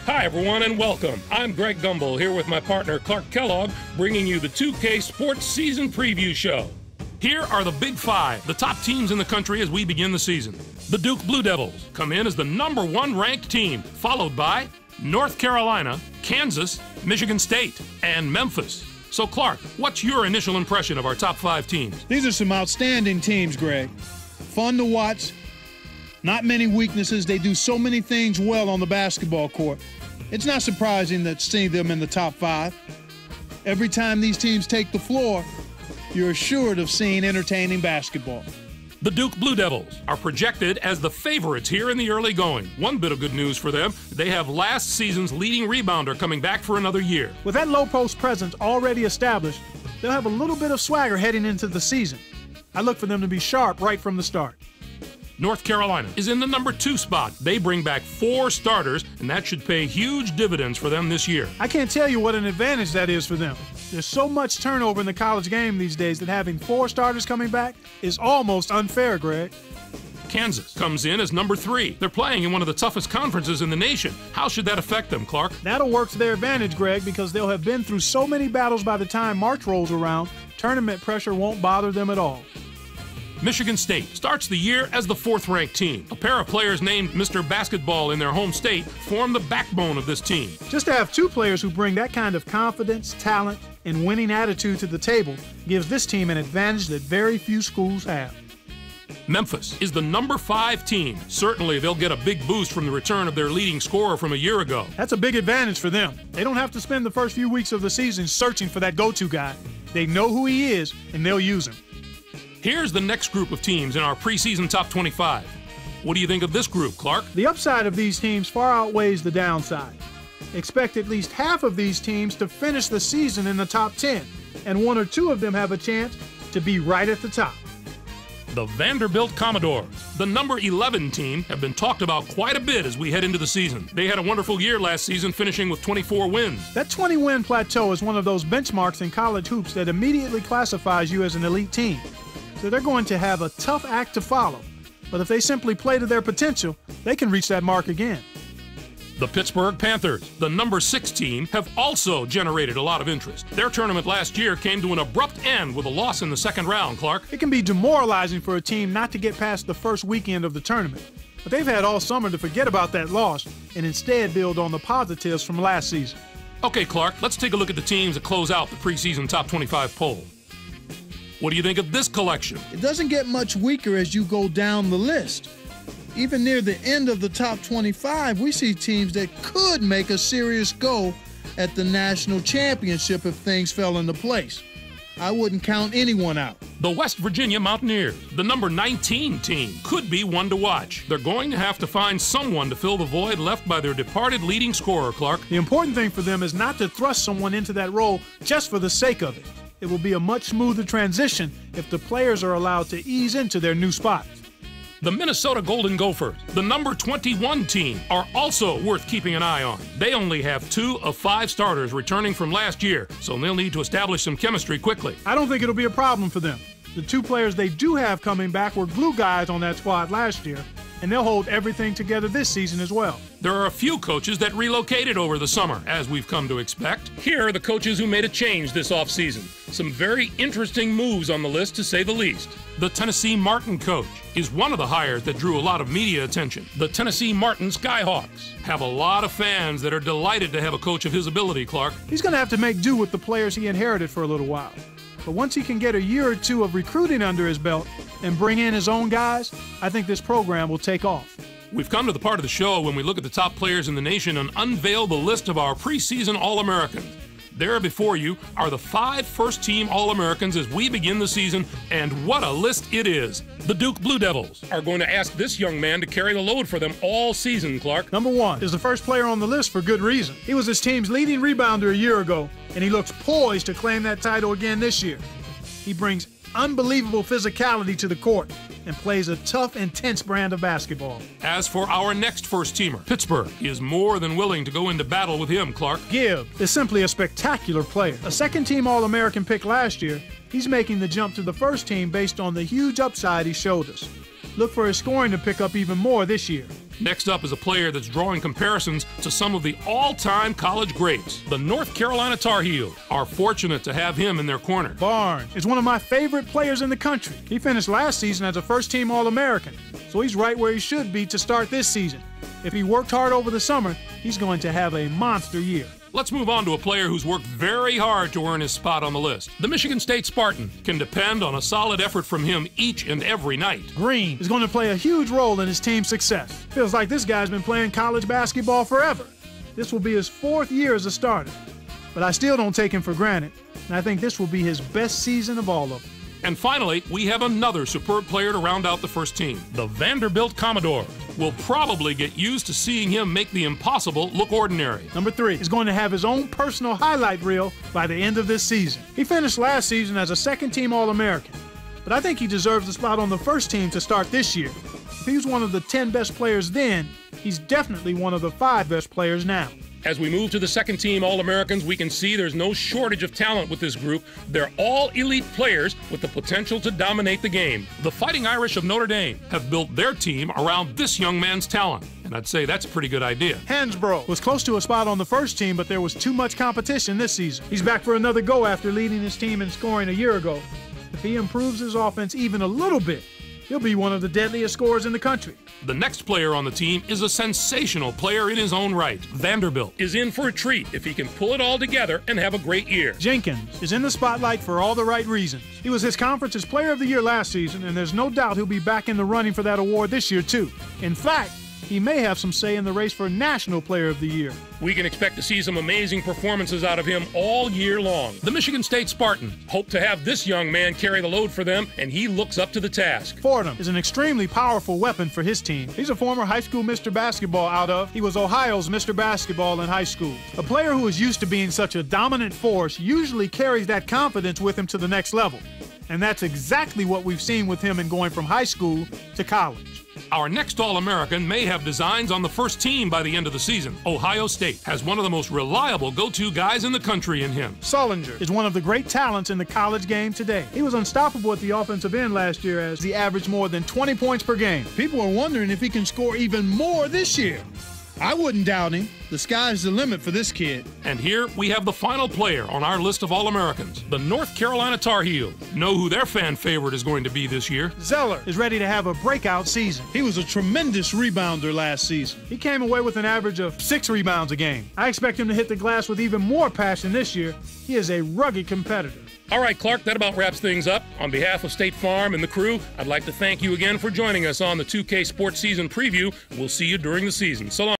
Hi, everyone, and welcome. I'm Greg Gumbel here with my partner Clark Kellogg, bringing you the 2K Sports Season Preview Show. Here are the Big Five, the top teams in the country as we begin the season. The Duke Blue Devils come in as the #1 ranked team, followed by North Carolina, Kansas, Michigan State, and Memphis. So, Clark, what's your initial impression of our top 5 teams? These are some outstanding teams, Greg. Fun to watch. Not many weaknesses. They do so many things well on the basketball court. It's not surprising to see them in the top 5. Every time these teams take the floor, you're assured of seeing entertaining basketball. The Duke Blue Devils are projected as the favorites here in the early going. One bit of good news for them, they have last season's leading rebounder coming back for another year. With that low post presence already established, they'll have a little bit of swagger heading into the season. I look for them to be sharp right from the start. North Carolina is in the #2 spot. They bring back 4 starters, and that should pay huge dividends for them this year. I can't tell you what an advantage that is for them. There's so much turnover in the college game these days that having 4 starters coming back is almost unfair, Greg. Kansas comes in as #3. They're playing in one of the toughest conferences in the nation. How should that affect them, Clark? That'll work to their advantage, Greg, because they'll have been through so many battles by the time March rolls around, tournament pressure won't bother them at all. Michigan State starts the year as the 4th-ranked team. A pair of players named Mr. Basketball in their home state form the backbone of this team. Just to have 2 players who bring that kind of confidence, talent, and winning attitude to the table gives this team an advantage that very few schools have. Memphis is the #5 team. Certainly, they'll get a big boost from the return of their leading scorer from a year ago. That's a big advantage for them. They don't have to spend the first few weeks of the season searching for that go-to guy. They know who he is, and they'll use him. Here's the next group of teams in our preseason top 25. What do you think of this group, Clark? The upside of these teams far outweighs the downside. Expect at least half of these teams to finish the season in the top 10, and 1 or 2 of them have a chance to be right at the top. The Vanderbilt Commodores, the #11 team, have been talked about quite a bit as we head into the season. They had a wonderful year last season, finishing with 24 wins. That 20-win plateau is one of those benchmarks in college hoops that immediately classifies you as an elite team. So they're going to have a tough act to follow. But if they simply play to their potential, they can reach that mark again. The Pittsburgh Panthers, the #6 team, have also generated a lot of interest. Their tournament last year came to an abrupt end with a loss in the 2nd round, Clark. It can be demoralizing for a team not to get past the first weekend of the tournament. But they've had all summer to forget about that loss and instead build on the positives from last season. Okay, Clark, let's take a look at the teams that close out the preseason top 25 poll. What do you think of this collection? It doesn't get much weaker as you go down the list. Even near the end of the top 25, we see teams that could make a serious go at the national championship if things fell into place. I wouldn't count anyone out. The West Virginia Mountaineers, the #19 team, could be one to watch. They're going to have to find someone to fill the void left by their departed leading scorer, Clark. The important thing for them is not to thrust someone into that role just for the sake of it. It will be a much smoother transition if the players are allowed to ease into their new spots. The Minnesota Golden Gophers, the #21 team, are also worth keeping an eye on. They only have 2 of 5 starters returning from last year, so they'll need to establish some chemistry quickly. I don't think it'll be a problem for them. The 2 players they do have coming back were glue guys on that squad last year, and they'll hold everything together this season as well. There are a few coaches that relocated over the summer, as we've come to expect. Here are the coaches who made a change this offseason. Some very interesting moves on the list, to say the least. The Tennessee Martin coach is one of the hires that drew a lot of media attention. The Tennessee Martin Skyhawks have a lot of fans that are delighted to have a coach of his ability, Clark. He's going to have to make do with the players he inherited for a little while. But once he can get a year or 2 of recruiting under his belt and bring in his own guys, I think this program will take off. We've come to the part of the show when we look at the top players in the nation and unveil the list of our preseason All-Americans. There before you are the 5 first-team All-Americans as we begin the season, and what a list it is. The Duke Blue Devils are going to ask this young man to carry the load for them all season, Clark. #1 is the first player on the list for good reason. He was his team's leading rebounder a year ago, and he looks poised to claim that title again this year. He brings unbelievable physicality to the court and plays a tough, intense brand of basketball. As for our next first-teamer, Pittsburgh is more than willing to go into battle with him, Clark. Gibb is simply a spectacular player. A second-team All-American pick last year, he's making the jump to the first team based on the huge upside he showed us. Look for his scoring to pick up even more this year. Next up is a player that's drawing comparisons to some of the all-time college greats. The North Carolina Tar Heels are fortunate to have him in their corner. Barnes is one of my favorite players in the country. He finished last season as a first-team All-American, so he's right where he should be to start this season. If he worked hard over the summer, he's going to have a monster year. Let's move on to a player who's worked very hard to earn his spot on the list. The Michigan State Spartan can depend on a solid effort from him each and every night. Green is going to play a huge role in his team's success. Feels like this guy's been playing college basketball forever. This will be his 4th year as a starter. But I still don't take him for granted, and I think this will be his best season of all of them. And finally, we have another superb player to round out the first team. The Vanderbilt Commodore will probably get used to seeing him make the impossible look ordinary. Number 3 is going to have his own personal highlight reel by the end of this season. He finished last season as a second-team All-American, but I think he deserves a spot on the first team to start this year. If he was one of the 10 best players then, he's definitely one of the 5 best players now. As we move to the second-team All-Americans, we can see there's no shortage of talent with this group. They're all elite players with the potential to dominate the game. The Fighting Irish of Notre Dame have built their team around this young man's talent, and I'd say that's a pretty good idea. Hansbrough was close to a spot on the first team, but there was too much competition this season. He's back for another go after leading his team in scoring a year ago. If he improves his offense even a little bit, he'll be one of the deadliest scorers in the country. The next player on the team is a sensational player in his own right. Vanderbilt is in for a treat if he can pull it all together and have a great year. Jenkins is in the spotlight for all the right reasons. He was his conference's player of the year last season, and there's no doubt he'll be back in the running for that award this year, too. In fact, he may have some say in the race for National Player of the Year. We can expect to see some amazing performances out of him all year long. The Michigan State Spartans hope to have this young man carry the load for them, and he looks up to the task. Fordham is an extremely powerful weapon for his team. He's a former high school Mr. Basketball he was Ohio's Mr. Basketball in high school. A player who is used to being such a dominant force usually carries that confidence with him to the next level. And that's exactly what we've seen with him in going from high school to college. Our next All-American may have designs on the first team by the end of the season. Ohio State has one of the most reliable go-to guys in the country in him. Sullinger is one of the great talents in the college game today. He was unstoppable at the offensive end last year as he averaged more than 20 points per game. People are wondering if he can score even more this year. I wouldn't doubt him. The sky's the limit for this kid. And here we have the final player on our list of All-Americans, the North Carolina Tar Heels. Know who their fan favorite is going to be this year. Zeller is ready to have a breakout season. He was a tremendous rebounder last season. He came away with an average of 6 rebounds a game. I expect him to hit the glass with even more passion this year. He is a rugged competitor. All right, Clark, that about wraps things up. On behalf of State Farm and the crew, I'd like to thank you again for joining us on the 2K Sports Season Preview. We'll see you during the season. So long.